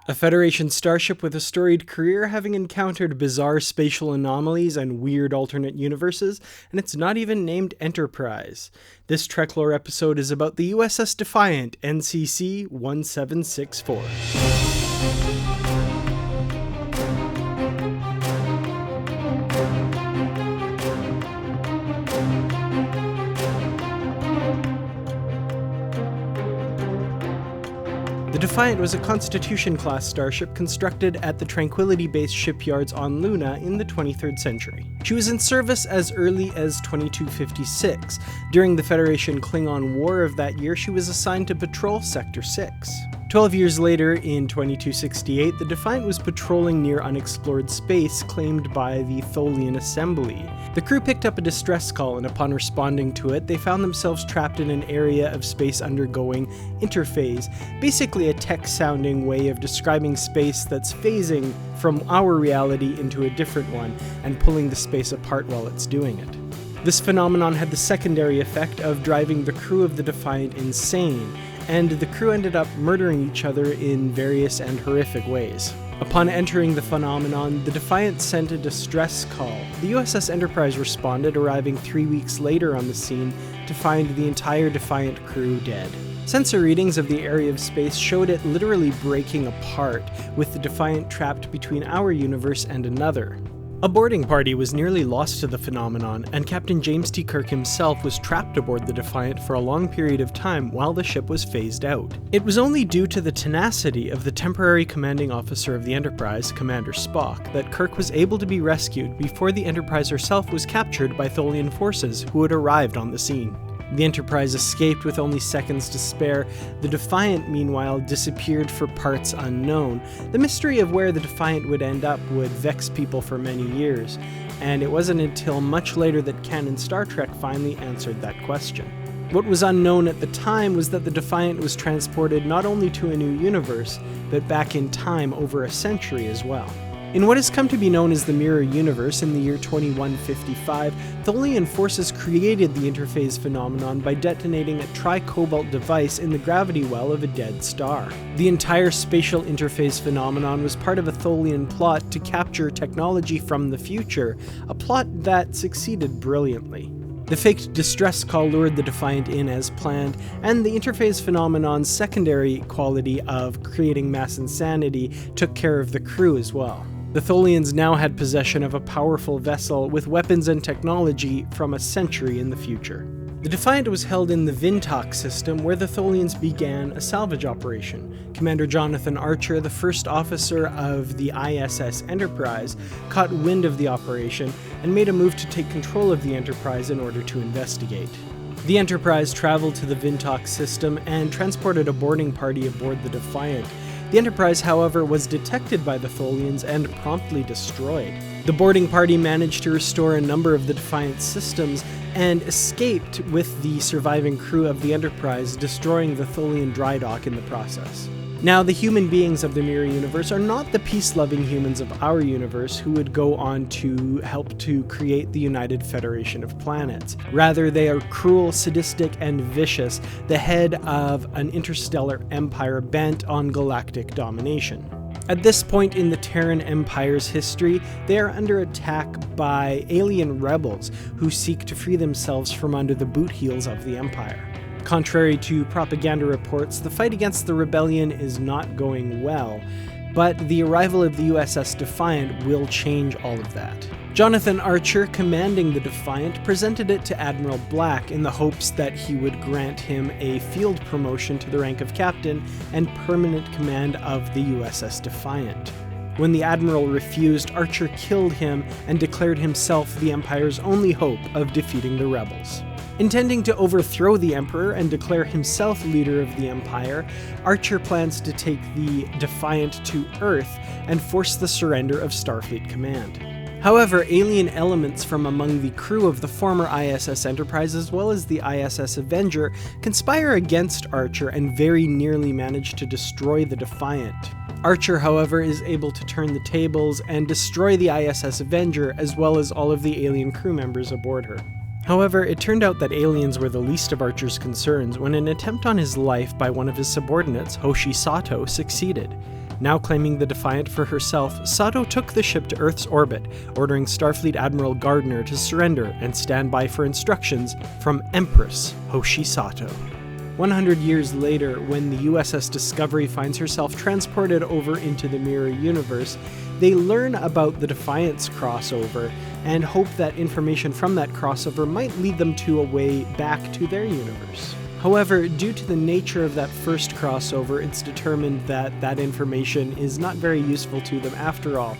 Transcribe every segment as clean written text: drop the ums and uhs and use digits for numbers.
A Federation starship with a storied career, having encountered bizarre spatial anomalies and weird alternate universes, and it's not even named Enterprise. This TrekLore episode is about the USS Defiant NCC-1764. The Defiant was a Constitution-class starship constructed at the Tranquility-based shipyards on Luna in the 23rd century. She was in service as early as 2256. During the Federation-Klingon War of that year, she was assigned to patrol Sector 6. 12 years later, in 2268, the Defiant was patrolling near unexplored space claimed by the Tholian Assembly. The crew picked up a distress call, and upon responding to it, they found themselves trapped in an area of space undergoing interphase, basically a tech-sounding way of describing space that's phasing from our reality into a different one, and pulling the space apart while it's doing it. This phenomenon had the secondary effect of driving the crew of the Defiant insane, and the crew ended up murdering each other in various and horrific ways. Upon entering the phenomenon, the Defiant sent a distress call. The USS Enterprise responded, arriving 3 weeks later on the scene to find the entire Defiant crew dead. Sensor readings of the area of space showed it literally breaking apart, with the Defiant trapped between our universe and another. A boarding party was nearly lost to the phenomenon, and Captain James T. Kirk himself was trapped aboard the Defiant for a long period of time while the ship was phased out. It was only due to the tenacity of the temporary commanding officer of the Enterprise, Commander Spock, that Kirk was able to be rescued before the Enterprise herself was captured by Tholian forces who had arrived on the scene. The Enterprise escaped with only seconds to spare. The Defiant, meanwhile, disappeared for parts unknown. The mystery of where the Defiant would end up would vex people for many years, and it wasn't until much later that canon Star Trek finally answered that question. What was unknown at the time was that the Defiant was transported not only to a new universe, but back in time over a century as well. In what has come to be known as the Mirror Universe in the year 2155, Tholian forces created the interphase phenomenon by detonating a tri-cobalt device in the gravity well of a dead star. The entire spatial interphase phenomenon was part of a Tholian plot to capture technology from the future, a plot that succeeded brilliantly. The faked distress call lured the Defiant in as planned, and the interphase phenomenon's secondary quality of creating mass insanity took care of the crew as well. The Tholians now had possession of a powerful vessel with weapons and technology from a century in the future. The Defiant was held in the Vintok system, where the Tholians began a salvage operation. Commander Jonathan Archer, the first officer of the ISS Enterprise, caught wind of the operation and made a move to take control of the Enterprise in order to investigate. The Enterprise traveled to the Vintok system and transported a boarding party aboard the Defiant. The Enterprise, however, was detected by the Tholians and promptly destroyed. The boarding party managed to restore a number of the Defiant systems and escaped with the surviving crew of the Enterprise, destroying the Tholian dry dock in the process. Now, the human beings of the Mirror Universe are not the peace-loving humans of our universe who would go on to help to create the United Federation of Planets. Rather, they are cruel, sadistic, and vicious, the head of an interstellar empire bent on galactic domination. At this point in the Terran Empire's history, they are under attack by alien rebels who seek to free themselves from under the boot heels of the Empire. Contrary to propaganda reports, the fight against the rebellion is not going well, but the arrival of the USS Defiant will change all of that. Jonathan Archer, commanding the Defiant, presented it to Admiral Black in the hopes that he would grant him a field promotion to the rank of captain and permanent command of the USS Defiant. When the Admiral refused, Archer killed him and declared himself the Empire's only hope of defeating the rebels. Intending to overthrow the Emperor and declare himself leader of the Empire, Archer plans to take the Defiant to Earth and force the surrender of Starfleet Command. However, alien elements from among the crew of the former ISS Enterprise as well as the ISS Avenger conspire against Archer and very nearly manage to destroy the Defiant. Archer, however, is able to turn the tables and destroy the ISS Avenger as well as all of the alien crew members aboard her. However, it turned out that aliens were the least of Archer's concerns when an attempt on his life by one of his subordinates, Hoshi Sato, succeeded. Now claiming the Defiant for herself, Sato took the ship to Earth's orbit, ordering Starfleet Admiral Gardner to surrender and stand by for instructions from Empress Hoshi Sato. 100 years later, when the USS Discovery finds herself transported over into the Mirror Universe, they learn about the Defiant's crossover and hope that information from that crossover might lead them to a way back to their universe. However, due to the nature of that first crossover, it's determined that that information is not very useful to them after all.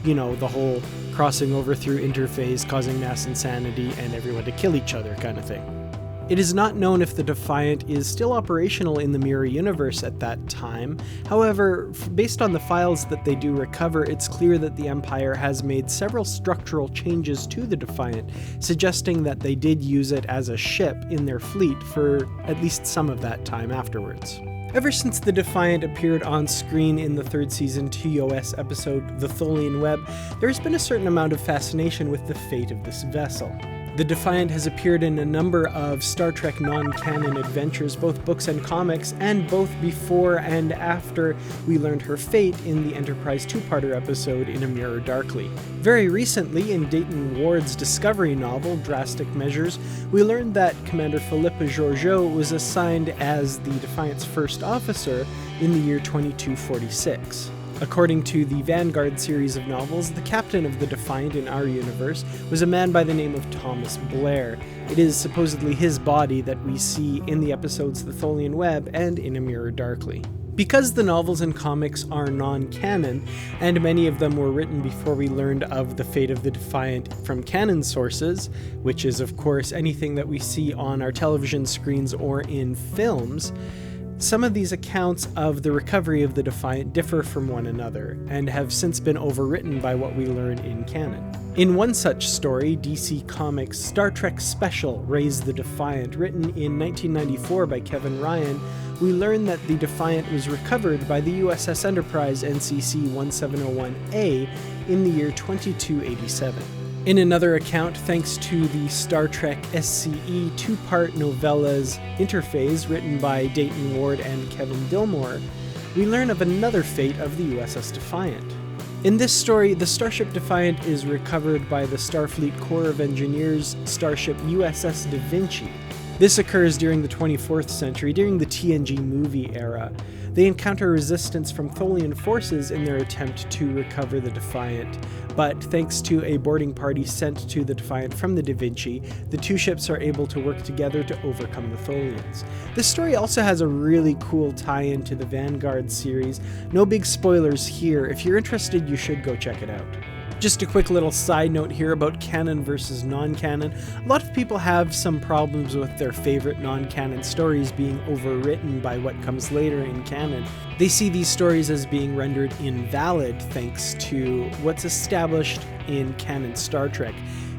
You know, the whole crossing over through interphase, causing mass insanity, and everyone to kill each other kind of thing. It is not known if the Defiant is still operational in the Mirror Universe at that time. However, based on the files that they do recover, it's clear that the Empire has made several structural changes to the Defiant, suggesting that they did use it as a ship in their fleet for at least some of that time afterwards. Ever since the Defiant appeared on screen in the 3rd season TOS episode The Tholian Web, there's been a certain amount of fascination with the fate of this vessel. The Defiant has appeared in a number of Star Trek non-canon adventures, both books and comics, and both before and after we learned her fate in the Enterprise two-parter episode In a Mirror Darkly. Very recently, in Dayton Ward's Discovery novel, Drastic Measures, we learned that Commander Philippa Georgiou was assigned as the Defiant's first officer in the year 2246. According to the Vanguard series of novels, the captain of the Defiant in our universe was a man by the name of Thomas Blair. It is supposedly his body that we see in the episodes The Tholian Web and In a Mirror Darkly. Because the novels and comics are non-canon, and many of them were written before we learned of the fate of the Defiant from canon sources, which is of course anything that we see on our television screens or in films, some of these accounts of the recovery of the Defiant differ from one another, and have since been overwritten by what we learn in canon. In one such story, DC Comics' Star Trek Special, Raise the Defiant, written in 1994 by Kevin Ryan, we learn that the Defiant was recovered by the USS Enterprise NCC-1764 in the year 2287. In another account, thanks to the Star Trek SCE two-part novellas Interphase, written by Dayton Ward and Kevin Dillmore, we learn of another fate of the USS Defiant. In this story, the Starship Defiant is recovered by the Starfleet Corps of Engineers starship USS Da Vinci. This occurs during the 24th century, during the TNG movie era. They encounter resistance from Tholian forces in their attempt to recover the Defiant, but thanks to a boarding party sent to the Defiant from the Da Vinci, the two ships are able to work together to overcome the Tholians. This story also has a really cool tie-in to the Vanguard series. No big spoilers here. If you're interested, you should go check it out. Just a quick little side note here about canon versus non-canon. A lot of people have some problems with their favorite non-canon stories being overwritten by what comes later in canon. They see these stories as being rendered invalid thanks to what's established in canon Star Trek.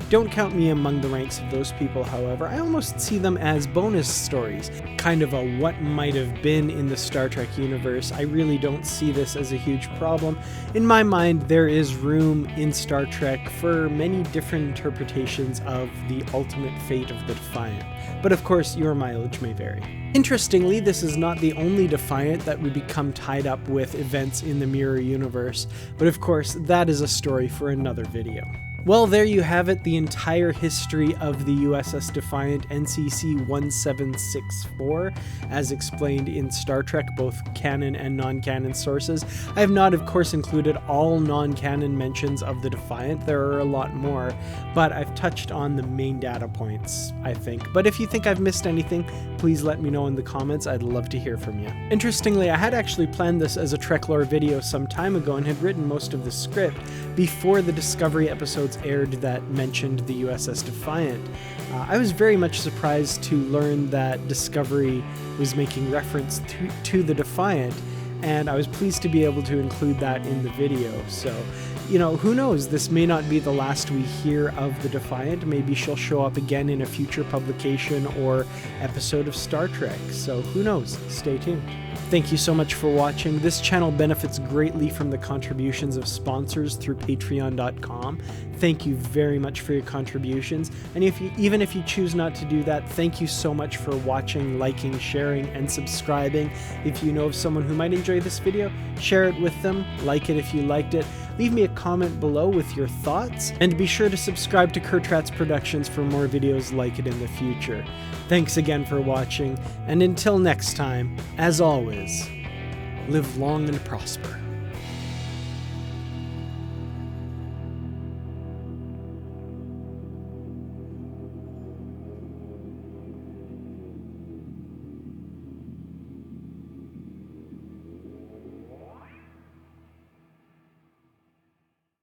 Don't count me among the ranks of those people, however. I almost see them as bonus stories, kind of a what might have been in the Star Trek universe. I really don't see this as a huge problem. In my mind, there is room in Star Trek for many different interpretations of the ultimate fate of the Defiant. But of course, your mileage may vary. Interestingly, this is not the only Defiant that would become tied up with events in the Mirror Universe, but of course, that is a story for another video. Well, there you have it, the entire history of the USS Defiant NCC-1764, as explained in Star Trek, both canon and non-canon sources. I have not, of course, included all non-canon mentions of the Defiant. There are a lot more, but I've touched on the main data points, I think. But if you think I've missed anything, please let me know in the comments. I'd love to hear from you. Interestingly, I had actually planned this as a TrekLore video some time ago and had written most of the script before the Discovery episodes aired that mentioned the USS Defiant. I was very much surprised to learn that Discovery was making reference to the Defiant, and I was pleased to be able to include that in the video. So you know, who knows? This may not be the last we hear of the Defiant. Maybe she'll show up again in a future publication or episode of Star Trek. So who knows? Stay tuned. Thank you so much for watching. This channel benefits greatly from the contributions of sponsors through patreon.com. Thank you very much for your contributions. And even if you choose not to do that, thank you so much for watching, liking, sharing, and subscribing. If you know of someone who might enjoy this video, share it with them. Like it if you liked it. Leave me a comment below with your thoughts, and be sure to subscribe to Kertrats Productions for more videos like it in the future. Thanks again for watching, and until next time, as always, live long and prosper.